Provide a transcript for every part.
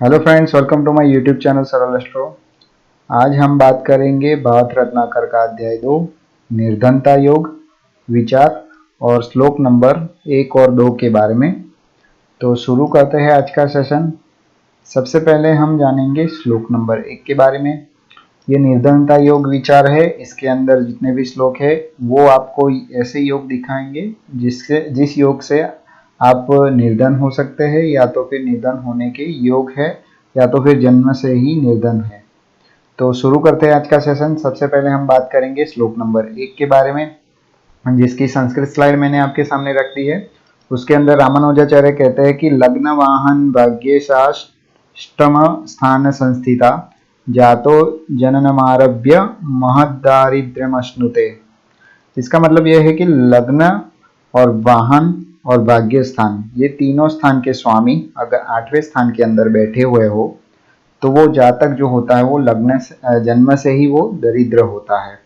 Hello friends, welcome to my YouTube channel Saral Astro. आज हम बात करेंगे भात रत्नाकर का अध्याय 2 निर्धनता योग विचार और श्लोक नंबर 1 और 2 के बारे में। तो शुरू करते हैं आज का सेशन। सबसे पहले हम जानेंगे श्लोक नंबर 1 के बारे में। ये निर्धनता योग विचार है। इसके अंदर जितने भी श्लोक है वो आपको ऐसे योग दिखाएंगे जिस योग से आप निर्धन हो सकते हैं, या तो फिर निर्धन होने के योग है, या तो फिर जन्म से ही निर्धन है। तो शुरू करते हैं आज का सेशन। सबसे पहले हम बात करेंगे श्लोक नंबर 1 के बारे में, जिसकी संस्कृत स्लाइड मैंने आपके सामने रख दी है। उसके अंदर रामानुजाचार्य कहते हैं कि लग्न वाहन भाग्येशाष्टम स्थान संस्थिता जातो जननमारभ्य महदारिद्र्यमश्नुते। इसका मतलब यह है कि लग्न और वाहन और भाग्य स्थान, ये तीनों स्थान के स्वामी अगर 8वें स्थान के अंदर बैठे हुए हो तो वो जातक जो होता है वो जन्म से ही वो दरिद्र होता है।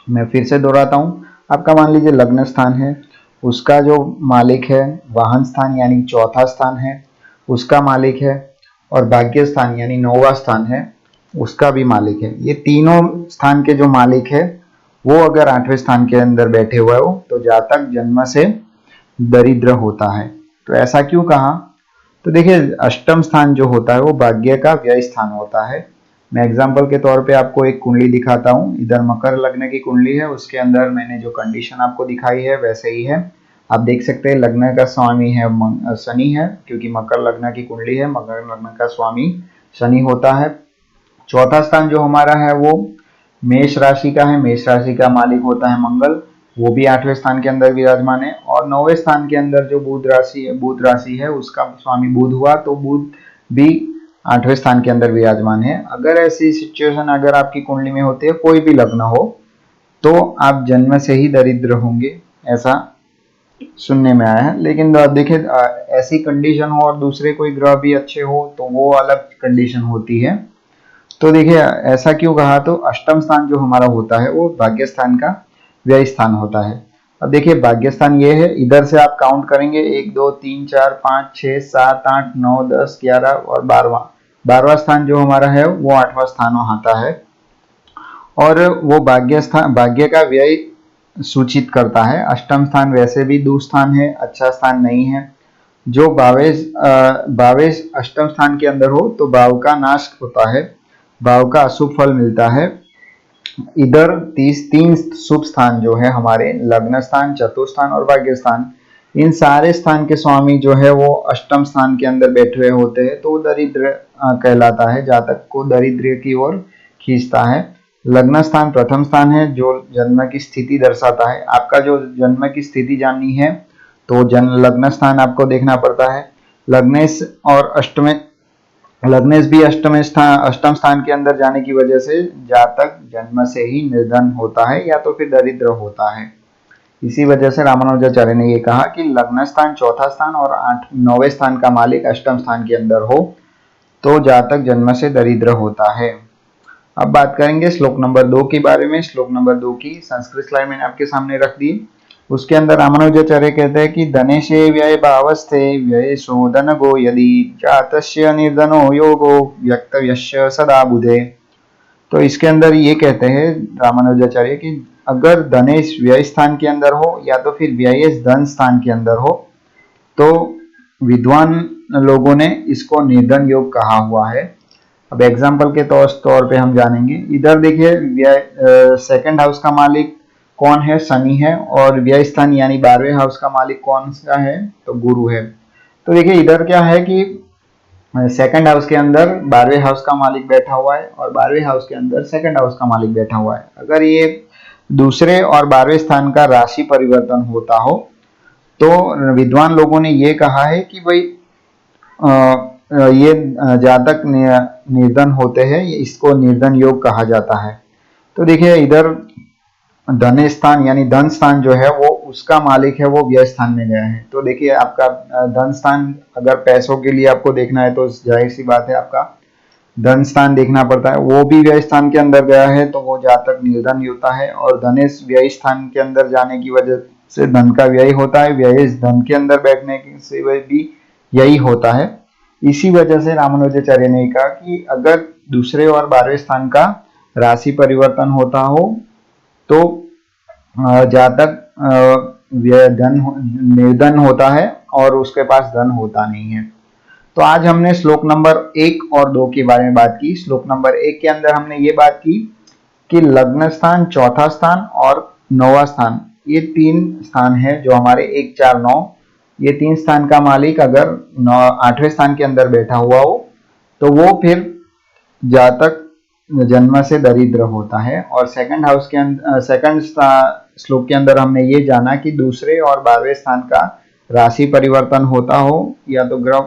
मैं फिर से दोहराता हूँ। आपका मान लीजिए लग्न स्थान है, उसका जो मालिक है वाहन स्थान यानी चौथा स्थान है उसका मालिक है, और भाग्य स्थान यानी 9वां स्थान है उसका भी मालिक है। ये तीनों स्थान के जो मालिक है वो अगर 8वें स्थान के अंदर बैठे हुए हो तो जातक जन्म से दरिद्र होता है। तो ऐसा क्यों कहा? तो देखिए, अष्टम स्थान जो होता है वो भाग्य का व्यय स्थान होता है। मैं एग्जाम्पल के तौर पे आपको एक कुंडली दिखाता हूँ। इधर मकर लग्न की कुंडली है, उसके अंदर मैंने जो कंडीशन आपको दिखाई है वैसे ही है। आप देख सकते हैं लग्न का स्वामी है शनि है, क्योंकि मकर लग्न की कुंडली है। मकर लग्न का स्वामी शनि होता है। चौथा स्थान जो हमारा है वो मेष राशि का है। मेष राशि का मालिक होता है मंगल, वो भी 8वें स्थान के अंदर विराजमान है। और 9वें स्थान के अंदर जो बुध राशि है उसका स्वामी बुध हुआ, तो बुध भी 8वें स्थान के अंदर विराजमान है। अगर ऐसी सिचुएशन अगर आपकी कुंडली में होती है, कोई भी लग्न हो, तो आप जन्म से ही दरिद्र होंगे, ऐसा सुनने में आया है। लेकिन देखिए, ऐसी कंडीशन हो और दूसरे कोई ग्रह भी अच्छे हो तो वो अलग कंडीशन होती है। तो देखिए, ऐसा क्यों कहा? तो अष्टम स्थान जो हमारा होता है वो भाग्य स्थान का व्यय स्थान होता है। अब देखिए, भाग्य स्थान ये है, इधर से आप काउंट करेंगे 1 2 3 4 5 6 7 8 9 10 11 और 12वां स्थान जो हमारा है वो 8वां स्थान आता है। और वो भाग्य का व्यय सूचित करता है। अष्टम स्थान वैसे भी दुस्थान है, अच्छा स्थान नहीं है। जो भावेश अष्टम स्थान के अंदर हो तो भाव का नाश होता है, भाव का अशुभ फल मिलता है। इधर 3 शुभ स्थान जो है हमारे लग्न स्थान, चतुस्थान और भाग्य स्थान, इन सारे स्थान के स्वामी जो है वो अष्टम स्थान के अंदर बैठे हुए होते हैं, तो दरिद्र कहलाता है, जातक को दरिद्र की ओर खींचता है। लग्न स्थान प्रथम स्थान है जो जन्म की स्थिति दर्शाता है। आपका जो जन्म की स्थिति जाननी है तो लग्न स्थान आपको देखना पड़ता है। लग्नेश और लग्नेश भी अष्टम स्थान के अंदर जाने की वजह से जातक जन्म से ही निर्धन होता है या तो फिर दरिद्र होता है। इसी वजह से रामानुजाचार्य ने ये कहा कि लग्न स्थान चौथा स्थान और 9वें स्थान का मालिक अष्टम स्थान के अंदर हो तो जातक जन्म से दरिद्र होता है। अब बात करेंगे श्लोक नंबर 2 के बारे में। श्लोक नंबर 2 की संस्कृत स्लाइड मैंने आपके सामने रख दी। उसके अंदर रामानुजाचार्य कहते हैं कि धनेशे व्यय भावस्थे व्यय शोधन गो यदि जातस्य निर्धनो योगो व्यक्तव्यस्य सदा बुधे। तो इसके अंदर ये कहते हैं रामानुजाचार्य कि अगर धनेश व्यय स्थान के अंदर हो या तो फिर व्यय धन स्थान के अंदर हो तो विद्वान लोगों ने इसको निर्धन योग कहा हुआ है। अब एग्जाम्पल के तौर पे हम जानेंगे। इधर देखिए, सेकंड हाउस का मालिक कौन है? शनि है। और व्यय स्थान यानी 12वें हाउस का मालिक कौन सा है? तो गुरु है। तो देखिए, इधर क्या है कि सेकंड हाउस के अंदर 12वें हाउस का मालिक बैठा हुआ है और 12वें हाउस के अंदर सेकंड हाउस का मालिक बैठा हुआ है। अगर ये दूसरे और 12वें स्थान का राशि परिवर्तन होता हो तो विद्वान लोगों ने ये कहा है कि भाई ये जातक निर्धन होते हैं, इसको निर्धन योग कहा जाता है। तो देखिए, इधर धन स्थान यानी धन स्थान जो है वो उसका मालिक है वो व्यय स्थान में गया है। तो देखिए, आपका धन स्थान अगर पैसों के लिए आपको देखना है तो जाहिर सी बात है आपका धन स्थान देखना पड़ता है, वो भी व्यय स्थान के अंदर गया है तो वो जातक निर्धन होता है। और धनेश व्यय स्थान के अंदर जाने की वजह से धन का व्यय होता है, व्यय धन के अंदर बैठने से भी यही होता है। इसी वजह से रामानुजाचार्य ने कहा कि अगर दूसरे और 12वें स्थान का राशि परिवर्तन होता हो तो जहाँ तक निर्धन होता है और उसके पास धन होता नहीं है। तो आज हमने श्लोक नंबर 1 और 2 के बारे में बात की। श्लोक नंबर 1 के अंदर हमने ये बात की कि लग्न स्थान, चौथा स्थान और 9वां स्थान, ये 3 स्थान है जो हमारे 1, 4, 9, ये 3 स्थान का मालिक अगर 8वें स्थान के अंदर बैठा हुआ हो तो वो फिर जातक जन्म से दरिद्र होता है। और सेकंड हाउस के अंदर, सेकंड श्लोक के अंदर हमने ये जाना कि दूसरे और 12वें स्थान का राशि परिवर्तन होता हो या तो ग्रह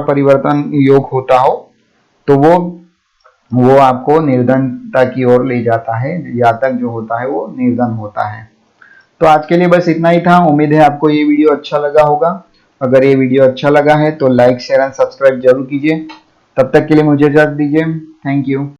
परिवर्तन योग होता हो तो वो आपको निर्धनता की ओर ले जाता है, जातक जो होता है वो निर्धन होता है। तो आज के लिए बस इतना ही था। उम्मीद है आपको ये वीडियो अच्छा लगा होगा। अगर ये वीडियो अच्छा लगा है तो लाइक, शेयर एंड सब्सक्राइब जरूर कीजिए। तब तक के लिए मुझे इजाजत दीजिए। Thank you.